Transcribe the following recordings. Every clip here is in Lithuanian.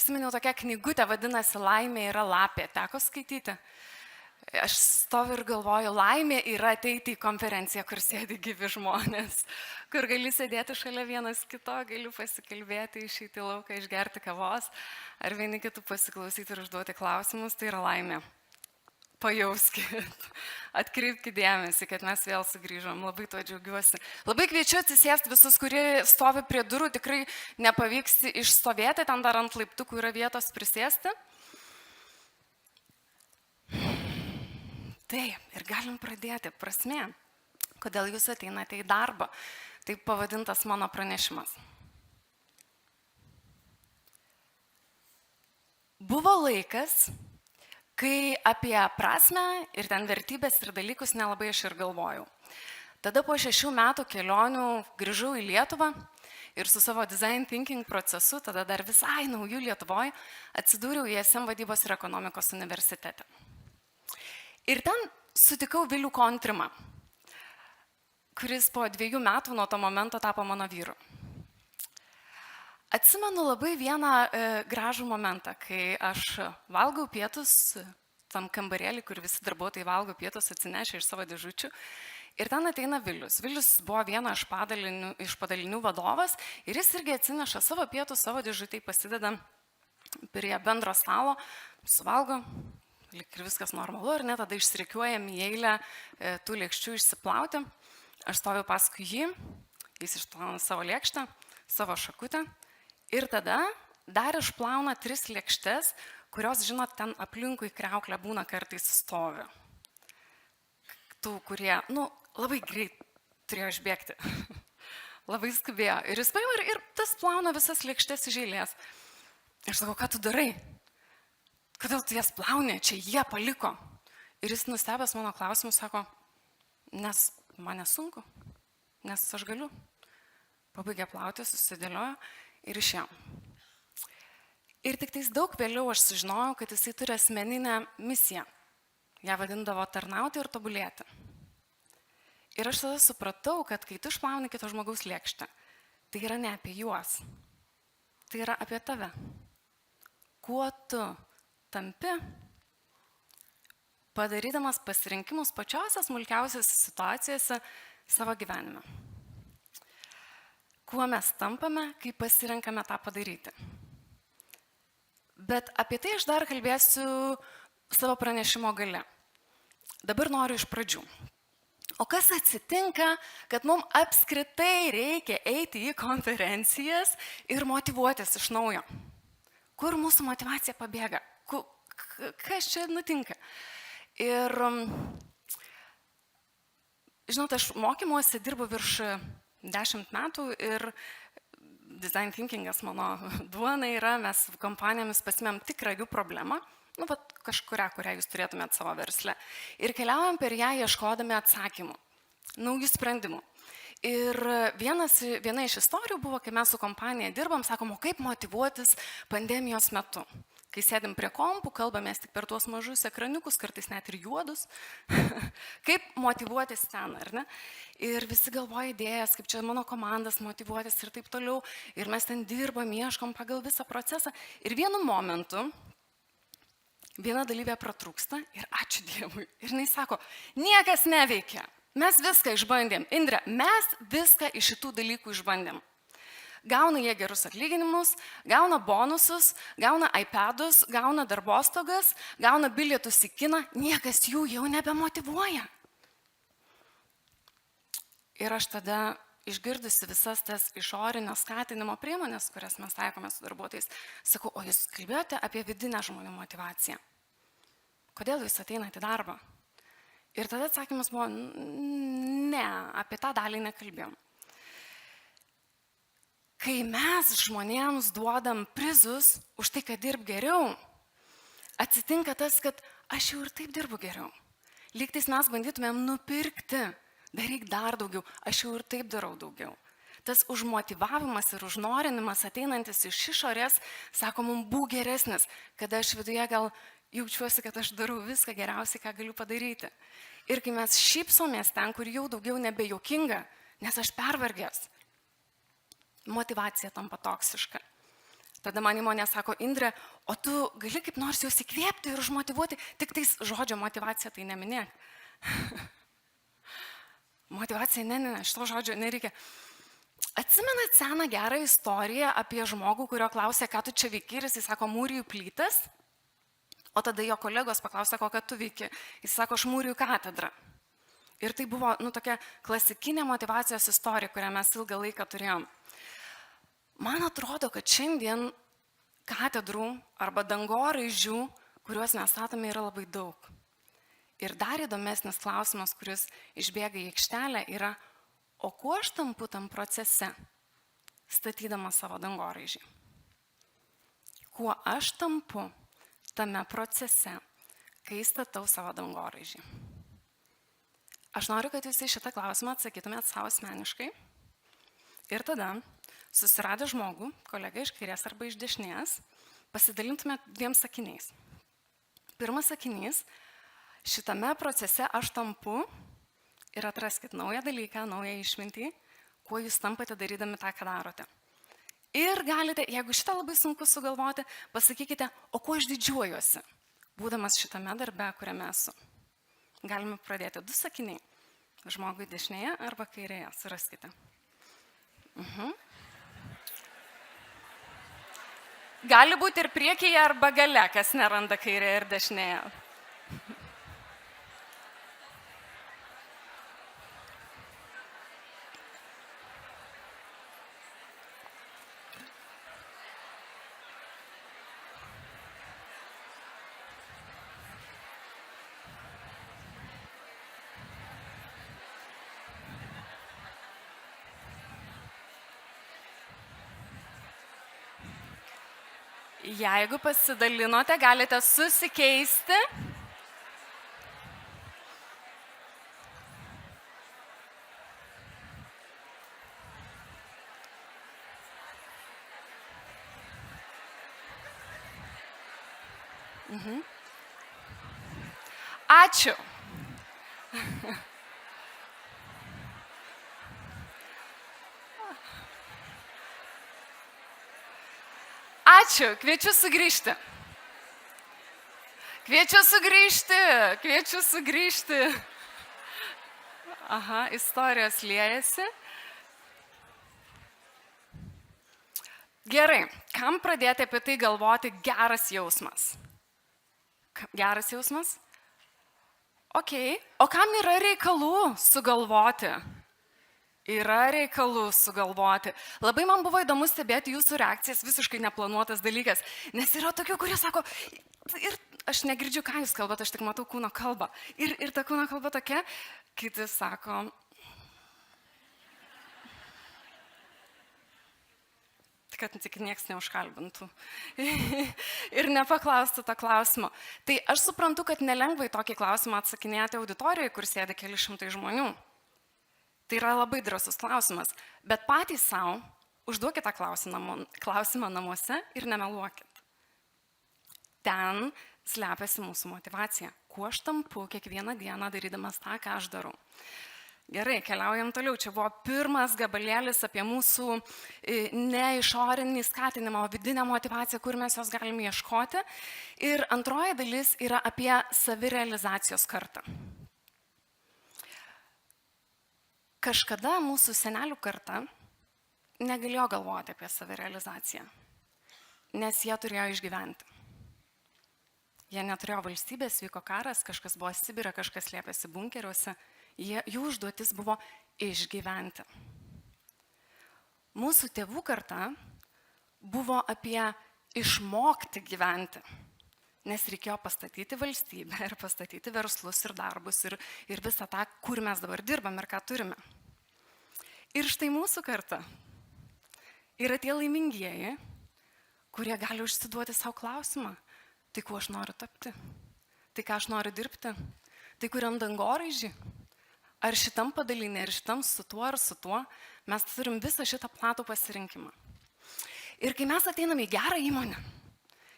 prisiminiau tokią knygutę, vadinasi Laimė yra lapė. Teko skaityti? Aš stoviu ir galvoju, laimė yra ateiti į konferenciją, kur sėdi gyvi žmonės, kur gali sėdėti šalia vienas kito, gali pasikalbėti, išeiti į lauką, išgerti kavos, ar vieni kitų pasiklausyti ir užduoti klausimus, tai yra laimė. Pajauskit, atkreipkite dėmesį, kad mes vėl sugrįžom, labai tuo džiaugiuosi. Labai kviečiu atsisėsti visus, kurie stovi prie durų, tikrai nepavyks išstovėti, ten dar ant laiptukų yra vietos prisėsti. Taip, ir galim pradėti. Prasmė, kodėl jūs ateinate į darbą. Taip pavadintas mano pranešimas. Buvo laikas, kai apie prasmę ir ten vertybės ir dalykus nelabai aš ir galvojau. Tada po 6 metų kelionių grįžau į Lietuvą ir su savo design thinking procesu, tada dar visai naujų Lietuvoje, atsidūriau ISM vadybos ir ekonomikos universitete. Ir ten sutikau Vilių Kontrimą, kuris po 2 metų nuo to momento tapo mano vyru. Atsimenu labai vieną gražų momentą, kai aš valgau pietus tam kambarėlį, kur visi darbuotojai valgo pietus atsinešę iš savo dėžučių. Ir ten ateina Vilius. Vilius buvo viena iš padalinių vadovas ir jis irgi atsineša savo pietus, savo dėžutį, pasideda prie bendro stalo, suvalgo. Lyg ir viskas normalu, ar ne, tada išsirikiuojam į eilę tų lėkščių išsiplauti. Aš stoviu paskui jį, jis išplauna savo lėkštę, savo šakutę ir tada dar išplauna 3 lėkštes, kurios, žinot, ten aplinkui kriauklę būna kartais stovi. Tų, kurie, labai greit turėjo išbėgti, labai skubėjo. Ir jis paima ir tas plauna visas lėkštes iš eilės. Aš sakau, ką tu darai? Kodėl tu jas plauni, čia jie paliko? Ir jis nustebęs mano klausimus sako, nes man nesunku, nes aš galiu. Pabaigė plauti, susidėliojo ir išėjo. Ir tik tais daug vėliau aš sužinojau, kad jisai turi asmeninę misiją. Ją vadindavo tarnauti ir tobulėti. Ir aš tada supratau, kad kai tu išplauni kito žmogaus lėkštę, tai yra ne apie juos, tai yra apie tave. Kuo tu tampi, padarydamas pasirinkimus pačiose smulkiausiose situacijose savo gyvenime. Kuo mes tampame, kai pasirenkame tą padaryti. Bet apie tai aš dar kalbėsiu savo pranešimo gale. Dabar noriu iš pradžių. O kas atsitinka, kad mums apskritai reikia eiti į konferencijas ir motyvuotis iš naujo? Kur mūsų motyvacija pabėga? Kas čia nutinka? Ir, žinot, aš mokymuose dirbu virš 10 metų ir design thinkingas mano duona yra, mes kompanijomis pasimėm tikrą jų problemą, kažkurią, kurią jūs turėtumėt savo versle. Ir keliaujam per ją ieškodami atsakymų, naujų sprendimų. Ir viena iš istorijų buvo, kai mes su kompanija dirbam, sakom, o kaip motyvuotis pandemijos metu. Kai sėdim prie kompų, kalbamės tik per tuos mažus ekraniukus, kartais net ir juodus. Kaip motyvuotis ten, ar ne? Ir visi galvoja idėjas, kaip čia mano komandas motyvuotis ir taip toliau. Ir mes ten dirbam, ieškom pagal visą procesą. Ir vienu momentu viena dalyvė pratrūksta ir ačiū Dievui. Ir jinai sako, niekas neveikia. Mes viską išbandėm. Indre, mes viską iš šitų dalykų išbandėm. Gauna jie gerus atlyginimus, gauna bonusus, gauna iPadus, gauna darbostogas, gauna bilietus į kiną, niekas jų jau nebemotyvuoja. Ir aš tada išgirdusi visas tas išorinio skatinimo priemonės, kurias mes taikome su darbuotojais, sakau, o jūs kalbėjote apie vidinę žmonių motyvaciją? Kodėl jūs ateinate į darbą? Ir tada atsakymas buvo, ne, apie tą dalį nekalbėjom. Kai mes žmonėms duodam prizus už tai, kad dirb geriau, atsitinka tas, kad aš jau ir taip dirbu geriau. Lygtais mes bandytumėm nupirkti, daryk dar daugiau, aš jau ir taip darau daugiau. Tas užmotyvavimas ir užnorinimas ateinantis iš išorės, sako, mums būk geresnis, kada aš viduje gal jaučiuosi, kad aš darau viską geriausiai, ką galiu padaryti. Ir kai mes šypsomės ten, kur jau daugiau nebejuokinga, nes aš pervargęs, motyvacija tampa toksiška. Tada man įmonė sako, Indrė, o tu gali kaip nors juos įkvėpti ir užmotivuoti, tik tais žodžio motivacija tai neminėk. Motivacija, ne, šito žodžio nereikia. Atsimenat seną gerą istoriją apie žmogų, kurio klausė, ką tu čia veiki, ir jis sako, mūriju plytas, o tada jo kolegos paklausė, kokią tu veiki. Jis sako, aš mūriju katedrą. Ir tai buvo tokia klasikinė motivacijos istorija, kurią mes ilgą laiką turėjom. Man atrodo, kad šiandien katedrų arba dangoraižių, kuriuos mes statome, yra labai daug. Ir dar įdomesnis klausimas, kuris išbėga į aikštelę, yra, o kuo aš tampu tam procese, statydama savo dangoraižį? Kuo aš tampu tame procese, kai statau savo dangoraižį? Aš noriu, kad jūs į šitą klausimą atsakytumėt savo asmeniškai. Ir tada, susiradę žmogų, kolegą iš kairės arba iš dešinės, pasidalintumėt 2 sakiniais. Pirmas sakinys, šitame procese aš tampu ir atraskit naują dalyką, naują išmintį, kuo jūs tampate darydami tą, ką darote. Ir galite, jeigu šitą labai sunku sugalvoti, pasakykite, o kuo aš didžiuojuosi, būdamas šitame darbe, kuriame esu. Galime pradėti 2 sakiniai. Žmogui dešinėje arba kairėje, suraskite. Gali būti ir priekyje arba gale, kas neranda kairėje ir dešinėje. Jeigu pasidalinote, galite susikeisti. Ačiū. Ačiū, kviečiu sugrįžti. Kviečiu sugrįžti. Aha, istorijos liejasi. Gerai, kam pradėti apie tai galvoti geras jausmas? Geras jausmas? Ok, o kam yra reikalų sugalvoti? Yra reikalų sugalvoti. Labai man buvo įdomu stebėti jūsų reakcijas, visiškai neplanuotas dalykas. Nes yra tokių, kurie sako, ir aš negirdžiu, ką jūs kalbate, aš tik matau kūno kalbą. Ir ta kūno kalba tokia, kiti sako, kad tik nieks neužkalbintų ir nepaklaustų to klausimo. Tai aš suprantu, kad nelengvai tokį klausimą atsakinėti auditorijoje, kur sėdi keli šimtai žmonių. Tai yra labai drąsus klausimas, bet patys savo užduokite klausimą namuose ir nemeluokit. Ten slepiasi mūsų motivacija. Kuo aš tampu kiekvieną dieną darydamas tą, ką aš darau. Gerai, keliaujam toliau. Čia buvo pirmas gabalėlis apie mūsų ne išorinį skatinimą, o vidinę motivaciją, kur mes jos galime ieškoti. Ir antroji dalis yra apie savirealizacijos kartą. Kažkada mūsų senelių karta negalėjo galvoti apie savirealizaciją, nes jie turėjo išgyventi. Jie neturėjo valstybės, vyko karas, kažkas buvo Sibire, kažkas slėpėsi bunkeriuose. Jų užduotis buvo išgyventi. Mūsų tėvų karta buvo apie išmokti gyventi, nes reikėjo pastatyti valstybę ir pastatyti verslus ir darbus ir visą tą, kur mes dabar dirbam ir ką turime. Ir štai mūsų karta yra tie laimingieji, kurie gali užsiduoti savo klausimą, tai kuo aš noriu tapti, tai ką aš noriu dirbti, tai kuriam dangoraižį. Ar šitam padalinė, ar šitam su tuo, ar su tuo, mes turim visą šitą platų pasirinkimą. Ir kai mes ateiname į gerą įmonę,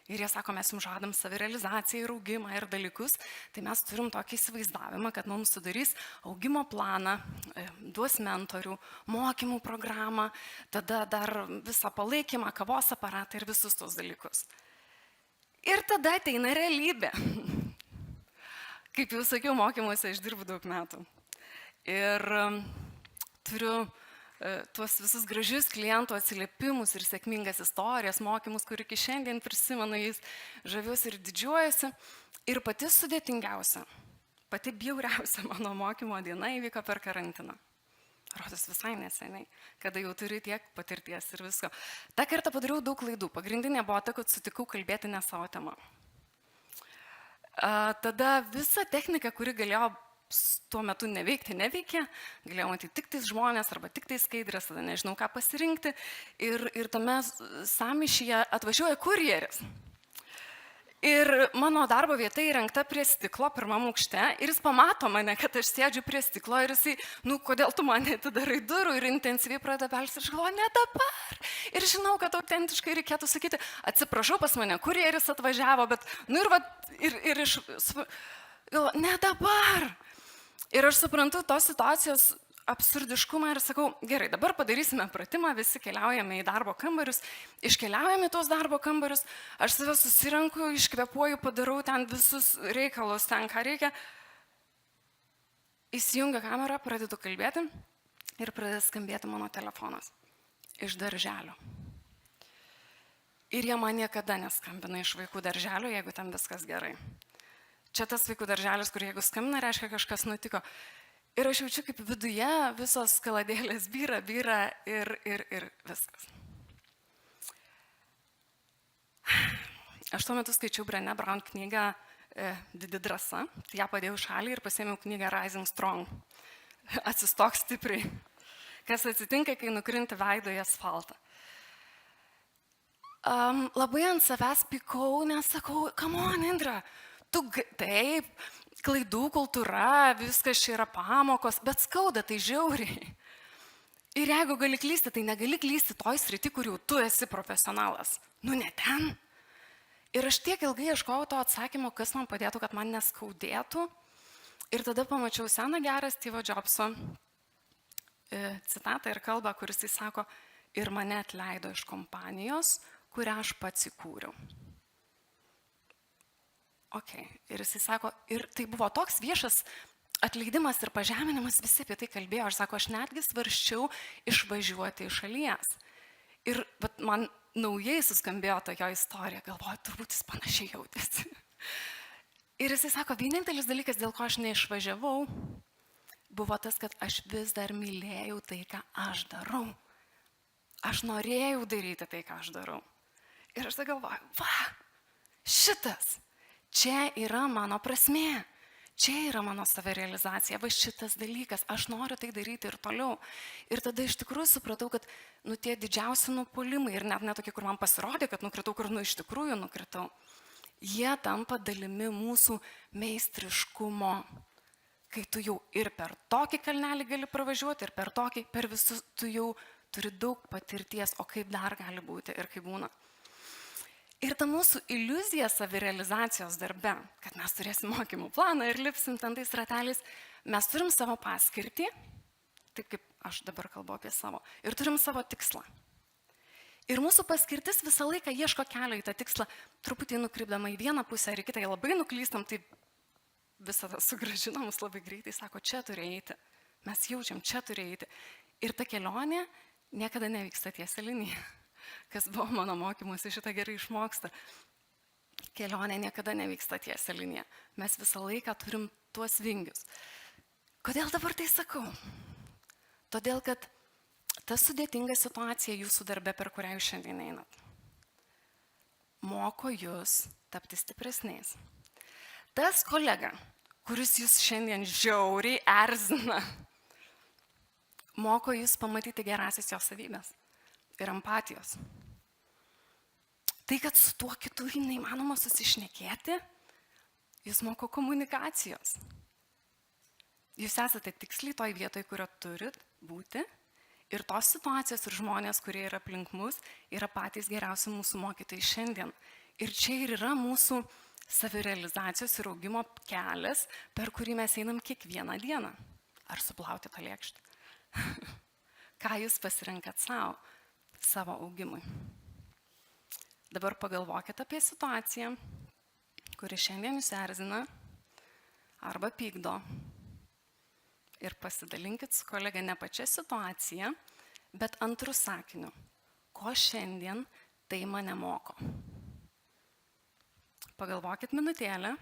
ir jie sako, mes jums žadam savirealizaciją ir augimą ir dalykus, tai mes turim tokį įsivaizdavimą, kad mums sudarys augimo planą, duos mentorių, mokymų programą, tada dar visą palaikymą, kavos aparatą ir visus tos dalykus. Ir tada ateina realybė. Kaip jau sakiau, mokymuose aš dirbu daug metų. Ir turiu tuos visus gražius klientų atsiliepimus ir sėkmingas istorijas, mokymus, kur iki šiandien prisimenu jais, žaviuosi ir didžiuojasi. Ir pati sudėtingiausia, pati bjauriausia mano mokymo diena įvyko per karantiną. Rodos visai neseniai, kada jau turiu tiek patirties ir visko. Ta kartą padariau daug klaidų. Pagrindinė buvo ta, kad sutikau kalbėti ne savo temą. Tada visa technika, kuri galėjo tuo metu neveikė, galėjau matyti tik tais žmonės arba tik tais skaidrės, tada nežinau ką pasirinkti. Ir tame sąmyšyje atvažiuoja kurjeris. Ir mano darbo vieta įrengta prie stiklo pirmam aukšte ir jis pamato mane, kad aš sėdžiu prie stiklo ir jisai, kodėl tu man atidarai durų ir intensyviai pradeda belsti ir aš galvoju, ne dabar. Ir žinau, kad autentiškai reikėtų sakyti, atsiprašau, pas mane kurjeris atvažiavo, bet, ne dabar. Ir aš suprantu tos situacijos absurdiškumą ir sakau, gerai, dabar padarysime pratimą, visi keliaujame į darbo kambarius, iškeliaujame į tuos darbo kambarius, aš save susirenku, iškvepuoju, padarau ten visus reikalus, ten ką reikia. Įsijungia kamerą, pradedu kalbėti ir pradeda skambėti mano telefonas iš darželio. Ir jie man niekada neskambina iš vaikų darželio, jeigu ten viskas gerai. Čia tas vaikų darželis, kur jeigu skambina, reiškia kažkas nutiko. Ir aš jaučiu, kaip viduje visos kaladėlės byra ir viskas. Aš tuo metu skaičiau Brené Brown knygą Didi drąsa, tai ją padėjau šalį ir pasėmiau knygą Rising Strong. Atsistok stipriai. Kas atsitinka, kai nukrinti veido į asfaltą. Labai ant savęs pykau, nes sakau, come on, Indra, tu taip, klaidų kultūra, viskas čia yra pamokos, bet skauda tai žiauriai. Ir jeigu gali klysti, tai negali klysti toj srity, kur jau tu esi profesionalas. Ne ten. Ir aš tiek ilgai ieškojau to atsakymo, kas man padėtų, kad man neskaudėtų. Ir tada pamačiau seną gerą Steve'o Jobso citatą ir kalbą, kuris jis sako, ir mane atleido iš kompanijos, kurią aš pats įkūriau. Ir jisai sako, ir tai buvo toks viešas atleidimas ir pažeminimas, visi apie tai kalbėjo. Aš sako, aš netgi svarsčiau išvažiuoti iš šalies. Ir man naujai suskambėjo tokia istorija, galvoju, turbūt jis panašiai jautėsi. Ir jisai sako, vienintelis dalykas, dėl ko aš neišvažiavau, buvo tas, kad aš vis dar mylėjau tai, ką aš darau. Aš norėjau daryti tai, ką aš darau. Ir aš galvoju, šitas. Čia yra mano prasmė, čia yra mano savirealizacija, šitas dalykas, aš noriu tai daryti ir toliau. Ir tada iš tikrųjų supratau, kad tie didžiausi nupuolimai, ir net netokie, kur man pasirodė, kad nukritau, kur iš tikrųjų nukritau, jie tampa dalimi mūsų meistriškumo, kai tu jau ir per tokį kalnelį gali pravažiuoti, ir per tokį, per visus, tu jau turi daug patirties, o kaip dar gali būti ir kaip būna. Ir ta mūsų iliuzija savirealizacijos darbe, kad mes turėsim mokymų planą ir lipsim ten tais rateliais, mes turim savo paskirtį, taip kaip aš dabar kalbu apie savo, ir turim savo tikslą. Ir mūsų paskirtis visą laiką ieško kelio į tą tikslą, truputį nukrypdama į vieną pusę ar į kitą, labai nuklystam, tai visada sugrąžina mus labai greitai, sako, čia turi eiti, mes jaučiam, čia turi eiti. Ir ta kelionė niekada nevyksta tiesia linija. Kas buvo mano mokymuose, šitą gerai išmoksta. Kelionė niekada nevyksta tiesia linija. Mes visą laiką turim tuos vingius. Kodėl dabar tai sakau? Todėl, kad ta sudėtinga situacija jūsų darbe, per kurią jūs šiandien einat, moko jūs tapti stipresniais. Tas kolega, kuris jūs šiandien žiauriai erzina, moko jūs pamatyti gerąsias jo savybės ir empatijos. Tai, kad su tuo kitu neįmanoma susišnekėti, jis moko komunikacijos. Jūs esate tiksliai toj vietoj, kurio turit būti, ir tos situacijos ir žmonės, kurie yra aplink mus, yra patys geriausi mūsų mokytojai šiandien. Ir čia ir yra mūsų savirealizacijos ir augimo kelias, per kurį mes einam kiekvieną dieną. Ar suplauti tą lėkštę? Ką jūs pasirenkat savo augimui? Dabar pagalvokit apie situaciją, kuri šiandien jūs erzina arba pykdo. Ir pasidalinkit su kolega ne pačia situacija, bet antrų sakiniu. Ko šiandien tai mane moko? Pagalvokit minutėlę.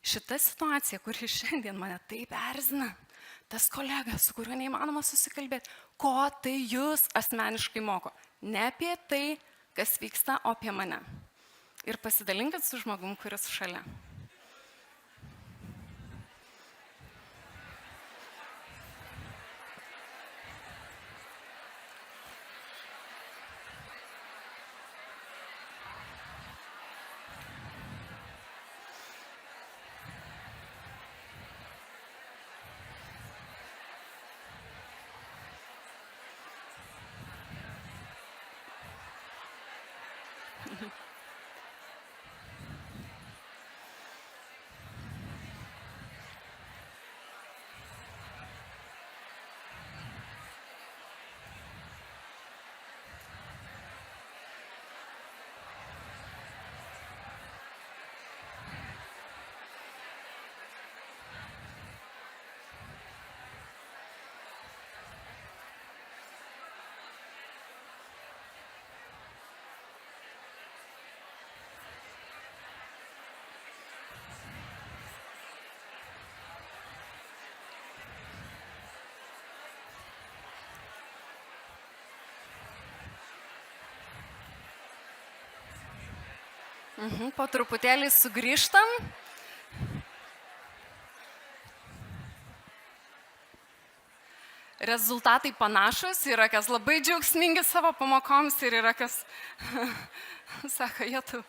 Šita situacija, kuri šiandien mane taip erzina, tas kolega, su kuriuo neįmanoma susikalbėti, ko tai jūs asmeniškai moko? Ne apie tai, kas vyksta, o apie mane. Ir pasidalinkit su žmogum, kuris šalia. Po truputėlį sugrįžtam. Rezultatai panašus, yra kas labai džiaugsmingi savo pamokoms ir yra kas, sako, jėtų.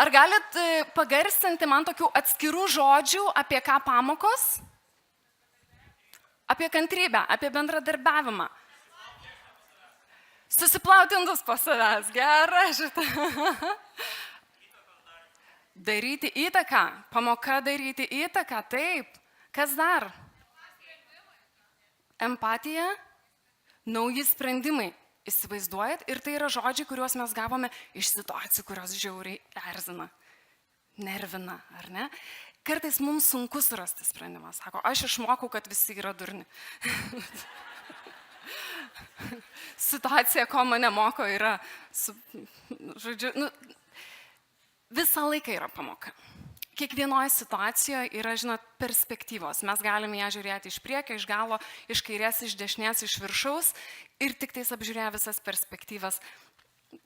Ar galit pagarsinti man tokių atskirų žodžių, apie ką pamokos? Apie kantrybę, apie bendradarbiavimą. Susiplauti indus po savęs, gera šitą. Daryti įtaką, pamoka daryti įtaką, taip. Kas dar? Empatija, nauji sprendimai. Įsivaizduojat? Ir tai yra žodžiai, kuriuos mes gavome iš situacijų, kurios žiauriai erzina, nervina, ar ne? Kartais mums sunku surasti sprendimą. Sako, aš išmokau, kad visi yra durni. Situacija, ko mane moko, yra, žodžiu, visą laiką yra pamoka. Kiekvienoje situacijoje yra, žinot, perspektyvos. Mes galime ją žiūrėti iš priekio, iš galo, iš kairės, iš dešinės, iš viršaus ir tik tais apžiūrėję visas perspektyvas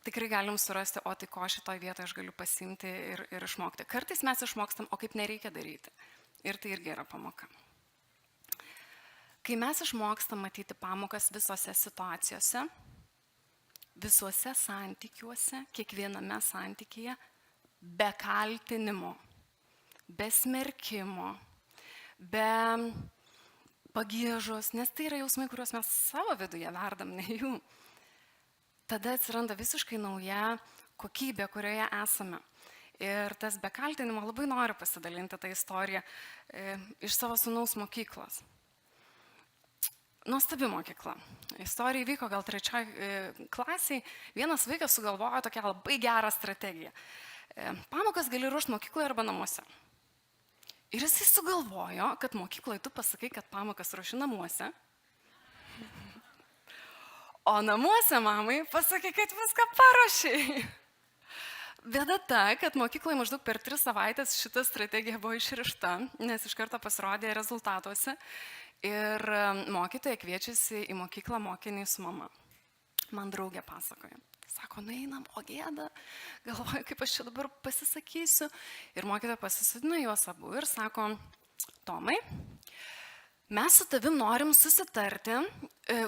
tikrai galim surasti, o tai ko šitoje vietoje aš galiu pasiimti ir išmokti. Kartais mes išmokstam, o kaip nereikia daryti. Ir tai irgi yra pamoka. Kai mes išmokstam matyti pamokas visose situacijose, visuose santykiuose, kiekviename santykyje, be kaltinimo, be smerkimo, be pagiežos, nes tai yra jausmai, kuriuos mes savo viduje verdam, ne jų. Tada atsiranda visiškai nauja kokybė, kurioje esame. Ir tas be kaltinimo labai noriu pasidalinti tą istoriją iš savo sūnaus mokyklos. Nuostabi mokykla. Istorija įvyko gal 3 klasiai. Vienas vaikas sugalvojo tokią labai gerą strategiją. Pamokas gali ruošti mokykloje arba namuose. Ir jisai sugalvojo, kad mokykloje tu pasakai, kad pamokas ruoši namuose. O namuose mamai pasakai, kad viską paruošiai. Bėda ta, kad mokykloje maždaug per 3 savaitės šita strategija buvo išrišta, nes iš karto pasirodė rezultatuose. Ir mokytoja kviečiasi į mokyklą mokinį su mama. Man draugė pasakoja. Sako, nueinam, o gėda, galvoju, kaip aš čia dabar pasisakysiu. Ir mokytoja pasisodina juos abu ir sako, Tomai, mes su tavim norim susitarti,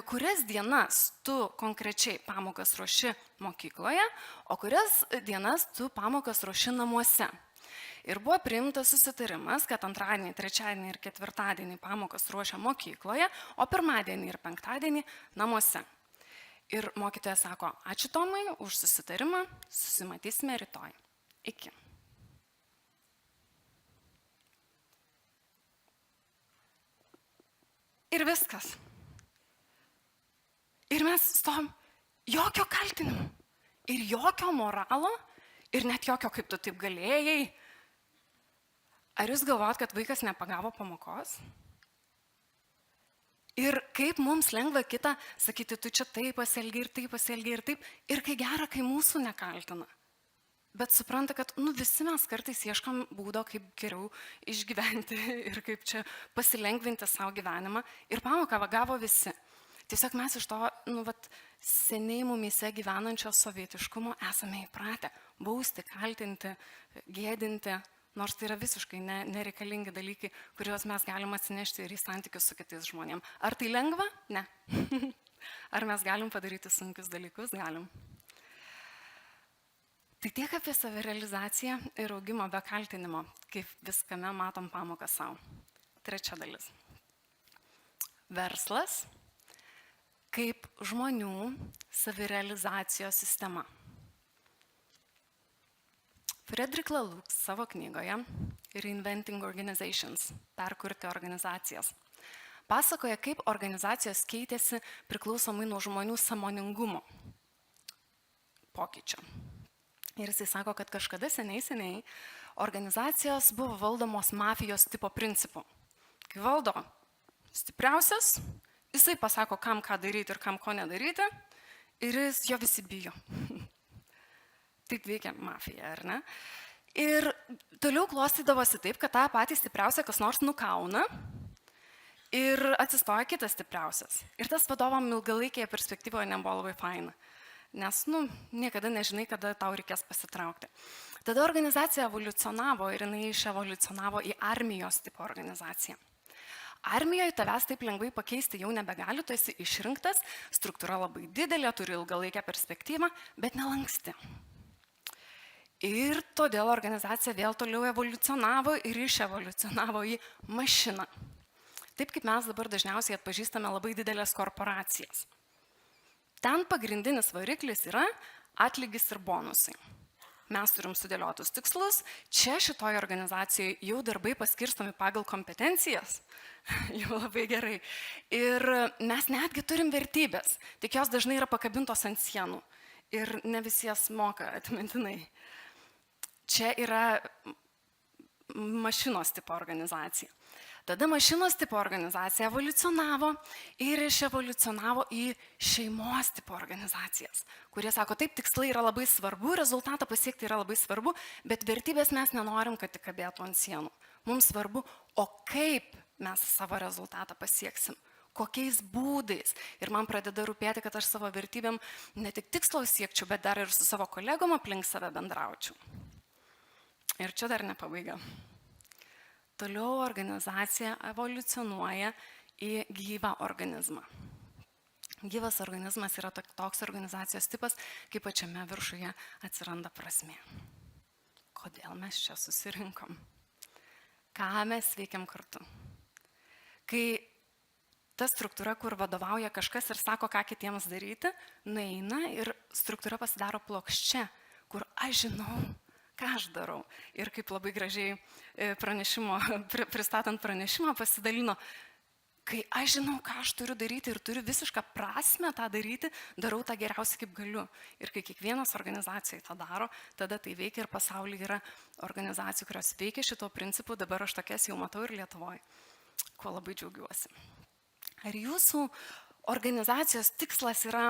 kurias dienas tu konkrečiai pamokas ruoši mokykloje, o kurias dienas tu pamokas ruoši namuose. Ir buvo priimtas susitarimas, kad antradienį, trečiadienį ir ketvirtadienį pamokas ruošia mokykloje, o pirmadienį ir penktadienį namuose. Ir mokytoja sako, ačiū Tomai už susitarimą, susimatysime rytoj. Iki. Ir viskas. Ir mes stovim, jokio kaltinimo, ir jokio moralo, ir net jokio, kaip tu taip galėjai. Ar jūs galvojat, kad vaikas nepagavo pamokos? Ir kaip mums lengva kitą sakyti, tu čia taip pasielgi ir taip pasielgi ir taip. Ir kai gera, kai mūsų nekaltina. Bet supranta, kad visi mes kartais ieškam būdo, kaip geriau išgyventi ir kaip čia pasilengvinti savo gyvenimą. Ir pamoką gavo visi. Tiesiog mes iš to seniai mumyse gyvenančio sovietiškumo esame įpratę bausti, kaltinti, gėdinti, nors tai yra visiškai nereikalingi dalykai, kuriuos mes galim atsinešti ir į santykius su kitais žmonėm. Ar tai lengva? Ne. Ar mes galim padaryti sunkius dalykus? Galim. Tai tiek apie savirealizaciją ir augimą be kaltinimo, kaip viskame matom pamoką savo. Trečia dalis. Verslas kaip žmonių savirealizacijos sistema. Frederick Laloux savo knygoje Reinventing Organizations, perkurti organizacijas, pasakoja, kaip organizacijos keitėsi priklausomai nuo žmonių sąmoningumo pokyčio. Ir jisai sako, kad kažkada seniai organizacijos buvo valdomos mafijos tipo principu. Kai valdo stipriausias, jisai pasako, kam ką daryti ir kam ko nedaryti, ir jo visi bijo. Taip veikia mafija, ar ne? Ir toliau klostydavosi taip, kad tą patį stipriausią kas nors nukauna ir atsistoja kitas stipriausias. Ir tas vadovam ilgalaikėje perspektyvoje nebuvo labai faina, nes niekada nežinai, kada tau reikės pasitraukti. Tada organizacija evoliucionavo ir jinai iševoliucionavo į armijos tipo organizaciją. Armijoje tavęs taip lengvai pakeisti jau nebegali, tu esi išrinktas, struktūra labai didelė, turi ilgalaikę perspektyvą, bet nelanksti. Ir todėl organizacija vėl toliau evoliucionavo ir iševoliucionavo į mašiną. Taip kaip mes dabar dažniausiai atpažįstame labai didelės korporacijas. Ten pagrindinis variklis yra atlygis ir bonusai. Mes turim sudėliotus tikslus, čia šitoje organizacijoje jau darbai paskirstomi pagal kompetencijas, jau labai gerai. Ir mes netgi turim vertybės, tik jos dažnai yra pakabintos ant sienų ir ne visi jas moka atmintinai. Čia yra mašinos tipo organizacija. Tada mašinos tipo organizacija evoliucionavo ir iševoliucionavo į šeimos tipo organizacijas, kurie sako, taip, tikslai yra labai svarbu, rezultatą pasiekti yra labai svarbu, bet vertybės mes nenorim, kad tik kabėtų ant sienų. Mums svarbu, o kaip mes savo rezultatą pasieksim, kokiais būdais. Ir man pradeda rūpėti, kad aš savo vertybėm ne tik tikslo siekčiau, bet dar ir su savo kolegom aplink save bendraučiau. Ir čia dar ne pabaiga. Toliau organizacija evoliucionuoja į gyvą organizmą. Gyvas organizmas yra toks organizacijos tipas, kai pačiame viršuje atsiranda prasmė. Kodėl mes čia susirinkom? Ką mes veikiam kartu? Kai ta struktūra, kur vadovauja kažkas ir sako, ką kitiems daryti, nueina ir struktūra pasidaro plokščia, kur aš žinau, ką aš darau. Ir kaip labai gražiai pristatant pranešimą pasidalino, kai aš žinau, ką aš turiu daryti ir turiu visišką prasmę tą daryti, darau tą geriausiai kaip galiu. Ir kai kiekvienas organizacijai tą daro, tada tai veikia ir pasaulyje yra organizacijų, kurios veikia šito principu, dabar aš tokias jau matau ir Lietuvoje, kuo labai džiaugiuosi. Ar jūsų organizacijos tikslas yra,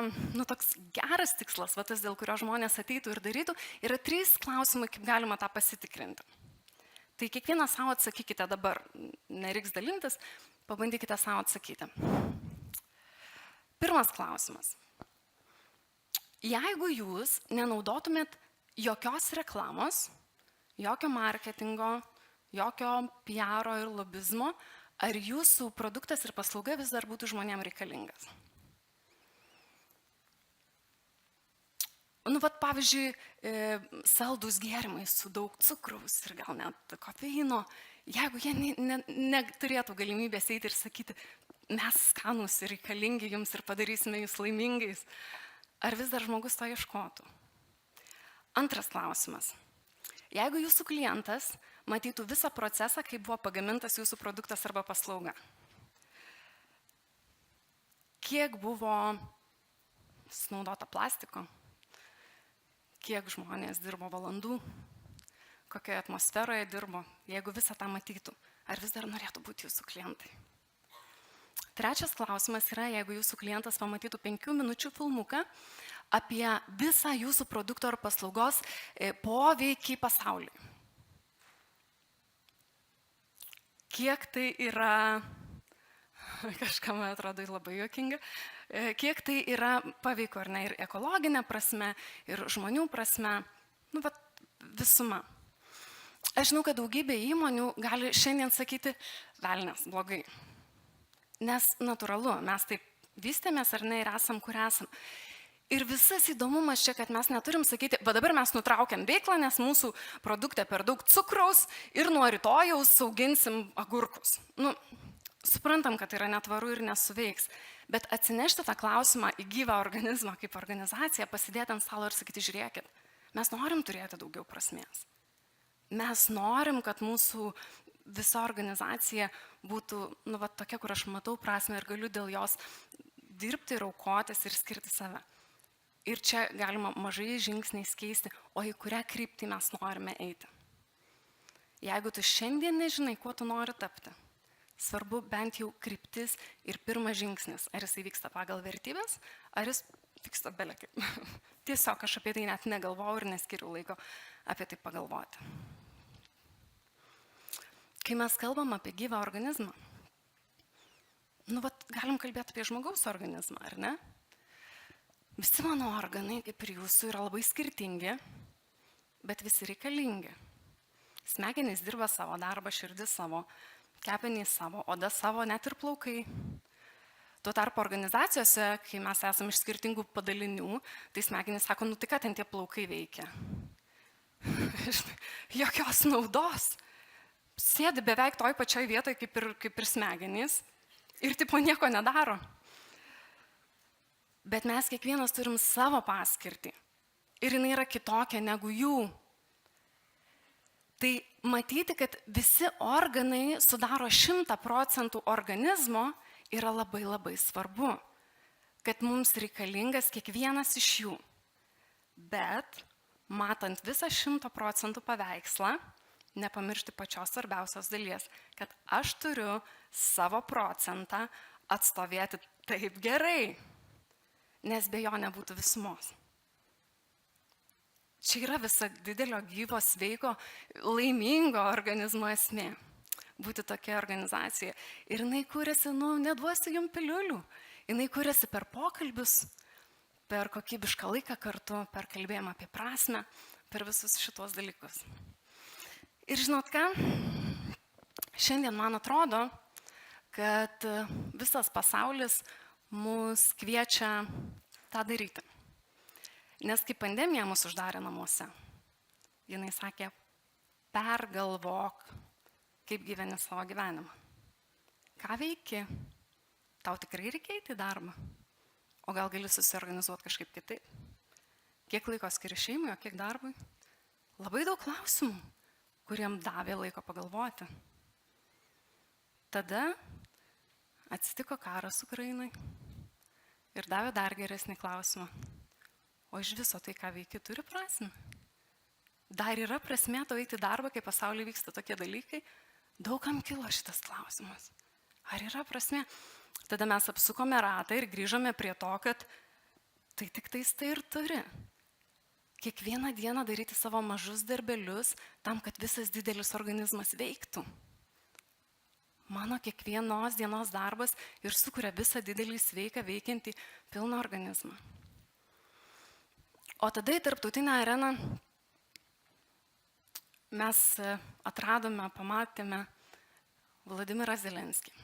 toks geras tikslas, tas, dėl kurio žmonės ateitų ir darytų, yra 3 klausimai, kaip galima tą pasitikrinti. Tai kiekvieną savo atsakykite dabar, nereiks dalintis, pabandykite savo atsakyti. Pirmas klausimas. Jeigu jūs nenaudotumėt jokios reklamos, jokio marketingo, jokio PR ir lobizmo, ar jūsų produktas ir paslauga vis dar būtų žmonėms reikalingas? Pavyzdžiui, saldūs gėrimai su daug cukraus ir gal net kofeino, jeigu jie neturėtų galimybės eiti ir sakyti, mes skanūs ir reikalingi jums ir padarysime jūs laimingais, ar vis dar žmogus to ieškotų? Antras klausimas. Jeigu jūsų klientas matytų visą procesą, kaip buvo pagamintas jūsų produktas arba paslauga, kiek buvo sunaudota plastiko, kiek žmonės dirbo valandų, kokioje atmosferoje dirbo, jeigu visą tą matytų, ar vis dar norėtų būti jūsų klientai? Trečias klausimas yra, jeigu jūsų klientas pamatytų 5 minučių filmuką apie visą jūsų produkto ar paslaugos poveikį pasauliui. Kiek tai yra, kažkam atrodo labai juokinga, kiek tai yra paveiko, ar ne, ir ekologinė prasme, ir žmonių prasme, visuma. Aš žinau, kad daugybė įmonių gali šiandien sakyti, velnias, blogai. Nes natūralu, mes taip vystėmės ar ne ir esam, kur esam. Ir visas įdomumas čia, kad mes neturim sakyti, va dabar mes nutraukiam veiklą, nes mūsų produkte per daug cukraus ir nuo rytojaus auginsim agurkus. Suprantam, kad tai yra netvaru ir nesuveiks. Bet atsinešti tą klausimą į gyvą organizmą kaip organizaciją, pasidėti ant stalo ir sakyti, žiūrėkit, mes norim turėti daugiau prasmės. Mes norim, kad mūsų visa organizacija būtų tokia, kur aš matau prasmę ir galiu dėl jos dirbti ir aukotis ir skirti save. Ir čia galima mažai žingsniais keisti, o į kurią kryptį mes norime eiti. Jeigu tu šiandien nežinai, kuo tu nori tapti, svarbu bent jau kryptis ir pirmas žingsnis. Ar jisai vyksta pagal vertybės, ar jis vyksta belekaip. Tiesiog aš apie tai net negalvojau ir neskiriu laiko apie tai pagalvoti. Kai mes kalbam apie gyvą organizmą, galim kalbėti apie žmogaus organizmą, ar ne? Visi mano organai, kaip ir jūsų, yra labai skirtingi, bet visi reikalingi. Smegenys dirba savo darbą, širdis savo, kepenys savo, oda savo, net ir plaukai. Tuo tarpu organizacijose, kai mes esame iš skirtingų padalinių, tai smegenys sako, tai ką ten tie plaukai veikia? Jokios naudos. Sėdi beveik toj pačioj vietoj kaip ir smegenys ir tipo nieko nedaro. Bet mes kiekvienas turim savo paskirtį ir jinai yra kitokia negu jų. Tai matyti, kad visi organai sudaro 100% organizmo yra labai labai svarbu, kad mums reikalingas kiekvienas iš jų. Bet matant visą 100% paveikslą, nepamiršti pačios svarbiausios dalies, kad aš turiu savo procentą atstovėti taip gerai, nes be jo nebūtų visumos. Čia yra visa didelio gyvo, sveiko, laimingo organizmo esmė. Būti tokia organizacija. Ir jinai kūrėsi, neduosiu jums piliulių. Jinai kūrėsi per pokalbius, per kokybišką laiką kartu, per kalbėjimą apie prasmę, per visus šitos dalykus. Ir žinot ką, šiandien man atrodo, kad visas pasaulis mus kviečia tą daryti. Nes kai pandemija mus uždarė namuose, jinai sakė, pergalvok, kaip gyveni savo gyvenimą. Ką veiki? Tau tikrai reikia eiti į darbą? O gal gali susiorganizuoti kažkaip kitaip? Kiek laiko skiri šeimai, o kiek darbui? Labai daug klausimų, kuriem davė laiko pagalvoti. Tada atsitiko karas Ukrainai ir davė dar geresnį klausimą. O iš viso tai, ką veiki, turi prasmę? Dar yra prasmė to eiti į darbą, kai pasaulyje vyksta tokie dalykai? Daugam kilo šitas klausimas. Ar yra prasmė? Tada mes apsukome ratą ir grįžome prie to, kad tai tik tais tai ir turi. Kiekvieną dieną daryti savo mažus darbelius tam, kad visas didelis organizmas veiktų. Mano kiekvienos dienos darbas ir sukuria visą didelį sveiką veikiantį pilną organizmą. O tada į tarptautinę areną mes atradome, pamatėme Vladimirą Zelenskį,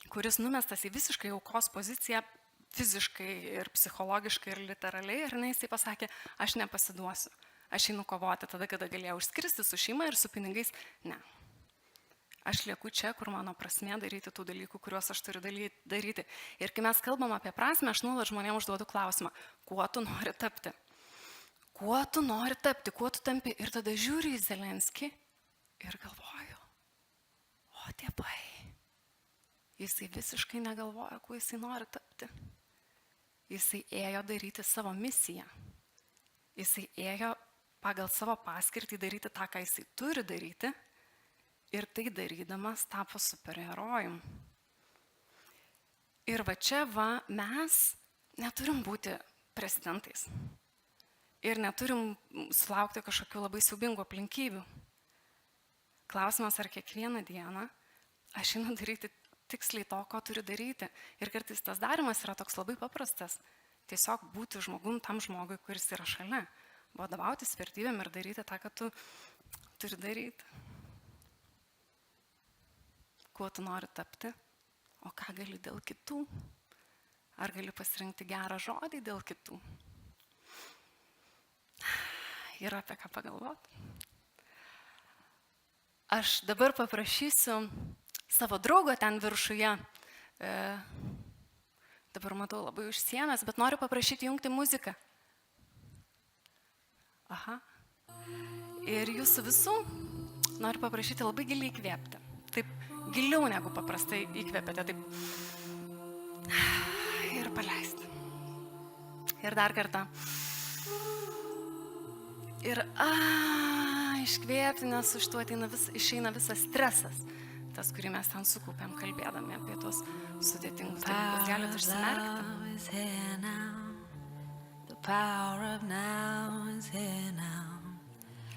kuris numestas į visiškai aukos poziciją, fiziškai ir psichologiškai ir literaliai, ir jisai pasakė, aš nepasiduosiu, aš einu kovoti tada, kada galėjau išskristi su šeima ir su pinigais, ne. Aš lieku čia, kur mano prasmė daryti tų dalykų, kuriuos aš turiu daryti. Ir kai mes kalbam apie prasmę, aš nuolat žmonėms užduodu klausimą, kuo tu nori tapti? kuo tu nori tapti, kuo tu tampi. Ir tada žiūri į Zelenskį ir galvoju, o tėvai, jisai visiškai negalvoja, kuo jisai nori tapti. Jisai ėjo daryti savo misiją. Jisai ėjo pagal savo paskirtį daryti tą, ką jisai turi daryti. Ir tai darydamas tapo superherojum. Ir va čia mes neturim būti prezidentais. Ir neturim sulaukti kažkokių labai siaubingų aplinkybių. Klausimas, ar kiekvieną dieną aš einu daryti tiksliai to, ko turiu daryti. Ir kartais tas darimas yra toks labai paprastas. Tiesiog būti žmogum tam žmogui, kuris yra šalia. Vadovautis vertybėm ir daryti tą, ką tu turi daryti. Kuo tu nori tapti, o ką gali dėl kitų. Ar gali pasirinkti gerą žodį dėl kitų. Yra apie ką pagalvoti. Aš dabar paprašysiu savo draugo ten viršuje, dabar matau labai užsiėmęs, bet noriu paprašyti jungti muziką. Aha. Ir jūsų visų noriu paprašyti labai giliai įkvėpti. Taip giliau negu paprastai įkvėpėte. Taip. Ir paleisti. Ir dar kartą. Ir iškvėpti, nes už to išeina visas stresas. Tas, kurį mes ten sukaupėm, kalbėdami apie tos sudėtingus dalykus. Galite užsimerkti.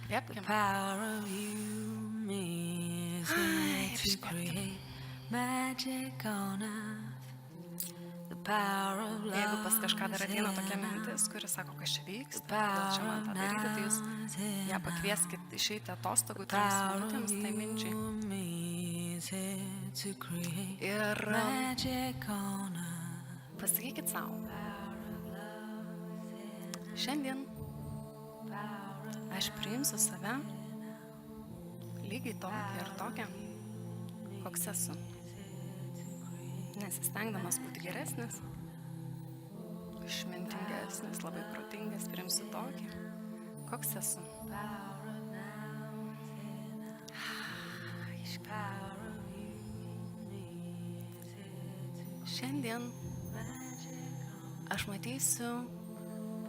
Kvėpkim. Ir iškvėpkim. Jeigu pas kažką dar ateina tokia mintis, kuris sako, kas čia vyksta, dėl čia man tą daryti, tai jūs ją pakvieskit išeiti atostogų 3 minutėms, tai minčiai. Ir pasakykit savo, šiandien aš priimsiu save lygiai tokią ir tokią, koks esu. Nesistengdamas būti geresnis, išmintingesnis, labai protingas, priimsiu tokį, koks esu. Šiandien aš matysiu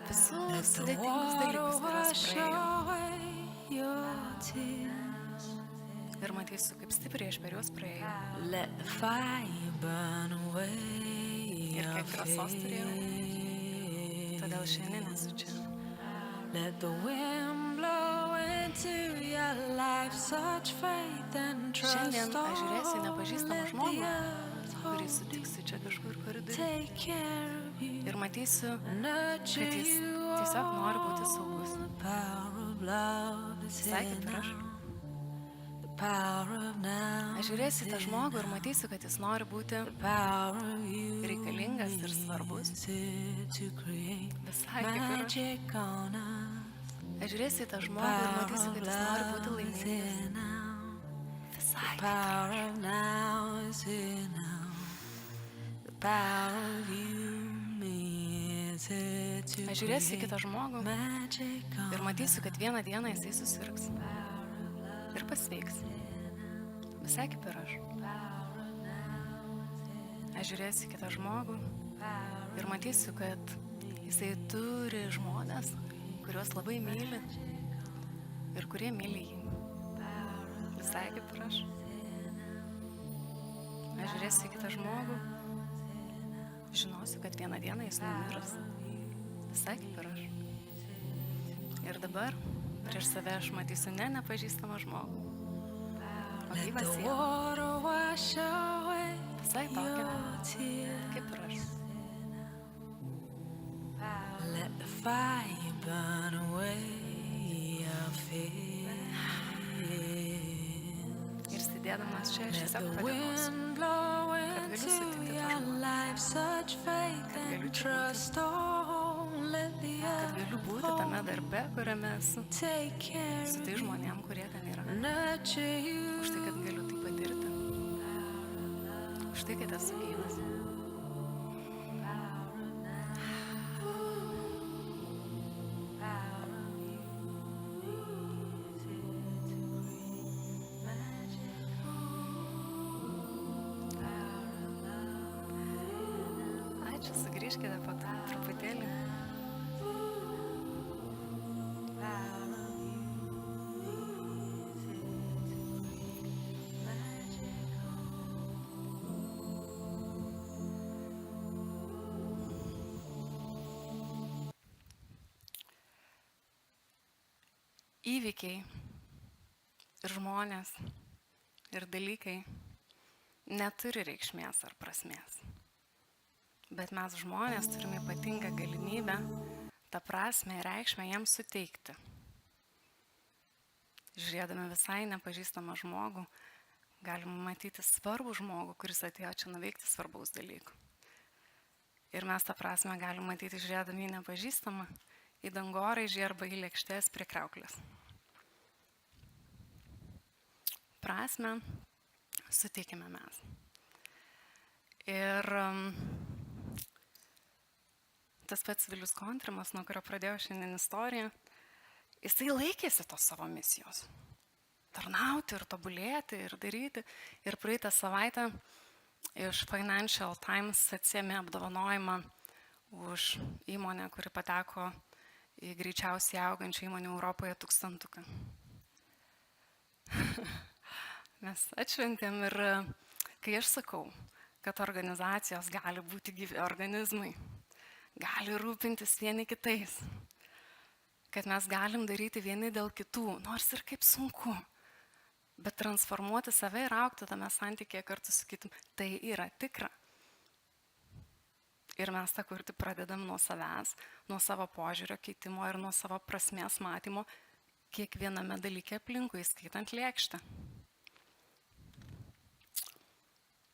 visus sudėtingus dalykus, kuriuos praėjau. Ir matysiu, kaip stipriai aš per juos praėjau. Ir kiek drąsos turėjau. Todėl šiandien esu čia. Šiandien aš žiūrėsiu į nepažįstamą žmogų, kurį sutiksiu čia kažkur koridoriuje. Ir matysiu, kad jis tiesiog nori būti saugus. Visai kaip ir aš. Aš žiūrėsiu tą žmogų ir matysiu, kad jis nori būti reikalingas ir svarbus. Visai kaip ir aš. Aš žiūrėsiu tą žmogų ir matysiu, kad jis nori būti laimingas. Visai kaip ir aš. Aš žiūrėsiu kitą žmogų ir matysiu, kad vieną dieną jisai susirgs. Ir pasveiks. Visai kaip ir aš. Aš žiūrėsiu kitą žmogų ir matysiu, kad jisai turi žmonės, kuriuos labai myli ir kurie myli jį. Visai kaip ir aš. Aš žiūrėsiu kitą žmogų, žinosiu, kad vieną dieną jis numirs. Visai kaip ir aš. Ir dabar prieš save aš matysiu nepažįstamą žmogų, o gyvą sielą. Visai tokia, kaip ir aš. Ir sėdėdamas čia aš tiesiog padėkosiu, kad galiu sutikti tą žmogų, kad galiu čia būti. Kad galiu būti tame darbe, kuriame esu, su tai žmonėm, kurie ten yra. Už tai, kad galiu tai patirti. Už tai, kad esu gyvas. Sugrįžkite po truputėlį. Įvykiai ir žmonės ir dalykai neturi reikšmės ar prasmės. Bet mes žmonės turime ypatingą galimybę tą prasmę ir reikšmę jiems suteikti. Žiūrėdami visai nepažįstamą žmogų, galime matyti svarbų žmogų, kuris atėjo čia nuveikti svarbaus dalykų. Ir mes tą prasmę galime matyti žiūrėdami į nepažįstamą, į dangoraižį arba į lėkštės prie kriauklės. Prasmę suteikime mes. Ir tas pats Vilius Kontrimas, nuo kurio pradėjau šiandien istoriją, jisai laikėsi tos savo misijos. Tarnauti ir tobulėti ir daryti. Ir praeitą savaitę iš Financial Times atsiėmė apdovanojimą už įmonę, kuri pateko į greičiausiai augančią įmonę Europoje 1000. Mes atšventėm ir kai aš sakau, kad organizacijos gali būti gyvi organizmai, gali rūpintis vieni kitais, kad mes galim daryti vieni dėl kitų, nors ir kaip sunku, bet transformuoti save ir augti tame santykėje kartu su kitum, tai yra tikra. Ir mes tą kurti pradedam nuo savęs, nuo savo požiūrio keitimo ir nuo savo prasmės matymo kiekviename dalyke aplinkui, skaitant lėkštę.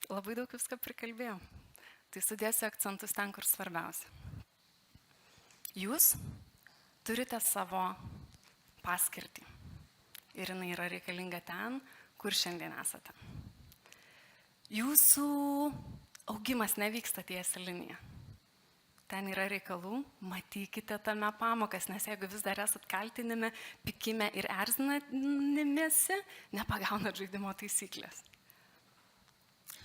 Labai daug viską prikalbėjau. Tai sudėsiu akcentus ten, kur svarbiausia. Jūs turite savo paskirtį. Ir jinai yra reikalinga ten, kur šiandien esate. Jūsų augimas nevyksta tiesia linija. Ten yra reikalų, matykite tame pamokas, nes jeigu vis dar esat kaltinime, pikime ir erzinamėsi, nepagaunat žaidimo taisyklės.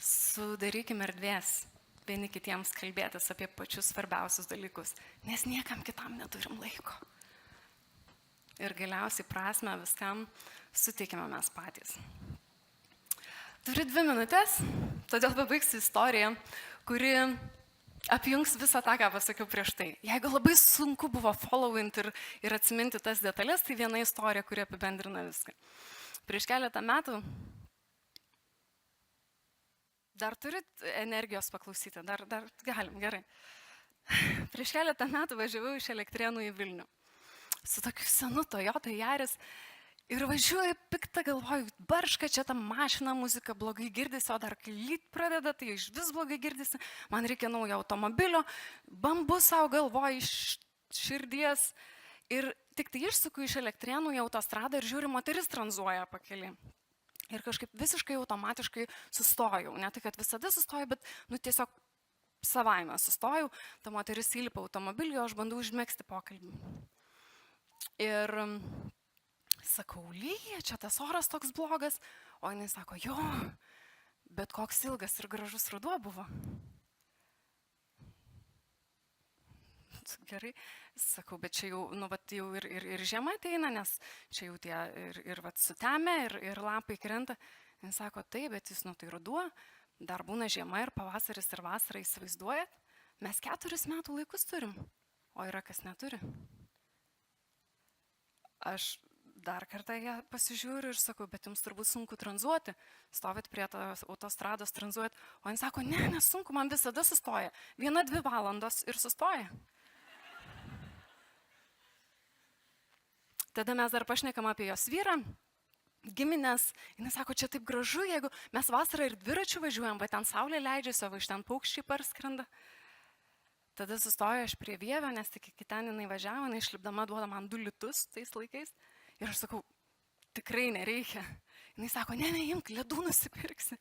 Sudarykime erdvės vieni kitiems kalbėtis apie pačius svarbiausius dalykus, nes niekam kitam neturim laiko. Ir galiausiai prasmę viskam suteikime mes patys. Turiu 2 minutės, todėl pabaigsiu istoriją, kuri apjungs visą tą, ką pasakiau prieš tai. Jeigu labai sunku buvo followint ir atsiminti tas detalės, tai viena istorija, kuri apibendrina viską. Prieš keletą metų, dar turit energijos paklausyti, dar galim, gerai. Prieš keletą metų važiavau iš Elektrėnų į Vilnių. Su tokiu senu Toyota Yaris. Ir važiuoju piktą, galvoju, barška, čia ta mašina, muzika blogai girdisi, o dar kai lyt pradeda, tai iš vis blogai girdisi. Man reikia naujo automobilio, bambu savo galvoju iš širdies. Ir tik tai išsuku iš Elektrėnų į autostradą ir žiūriu, moteris tranzuoja pakeliui. Ir kažkaip visiškai automatiškai sustojau. Ne tai, kad visada sustojau, bet tiesiog savaime sustojau. Ta moteris įlipa automobilį, o aš bandau užmegzti pokalbį. Ir sakau, lyja, čia tas oras toks blogas, o jinai sako, jo, bet koks ilgas ir gražus ruduo buvo. Gerai, sakau, bet čia jau, jau ir žiema ateina, nes čia jau tie ir sutemė, ir lapai krenta. Jis sako, taip, bet jis tai ruduo, dar būna žiema ir pavasaris ir vasara, įsivaizduojat, mes 4 metų laikus turim, o yra kas neturi. Aš dar kartą ją pasižiūriu ir sakau, bet jums turbūt sunku tranzuoti, stovit prie tos autostrados, tranzuojat, o jis sako, ne, nesunku, man visada sustoja, 1-2 valandos ir sustoja. Tada mes dar pašnekam apie jos vyrą, giminės, jis sako, čia taip gražu, jeigu mes vasarą ir dviračių važiuojam, bet ten saulė leidžiasi, o iš ten paukščiai parskrenda. Tada sustoju aš prie Vievio, nes tik iki ten jinai važiavo, jinai išlipdama duoda man 2 litus tais laikais. Ir aš sakau, tikrai nereikia. Jinai sako, ne, imk, ledų nusipirksi.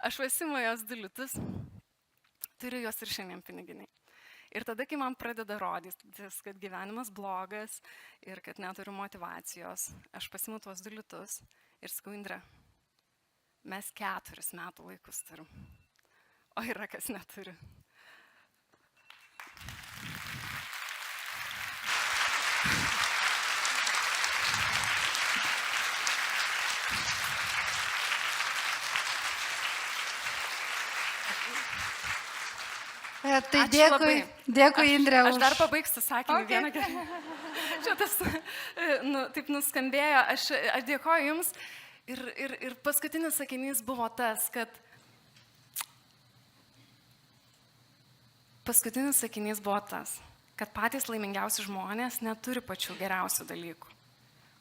Aš pasiimu jos 2 litus, turiu jos ir šiandien piniginiai. Ir tada, kai man pradeda rodytis, kad gyvenimas blogas ir kad neturiu motyvacijos, aš pasiimu tuos 2 litus ir sakau, Indre, mes 4 metų laikus turim. o yra kas neturi. Tai dėkui, Indrė. Aš dar pabaigsiu sakinį vieną gerą. Čia tas taip nuskambėjo. Aš dėkoju Jums. Ir paskutinis sakinys buvo tas, kad patys laimingiausi žmonės neturi pačių geriausių dalykų.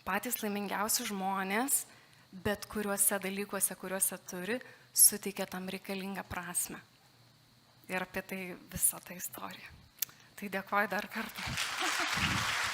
Patys laimingiausi žmonės, bet kuriuose dalykuose, kuriuose turi, suteikia tam reikalingą prasme. Ir apie tai visa ta istorija. Tai dėkoju dar kartą.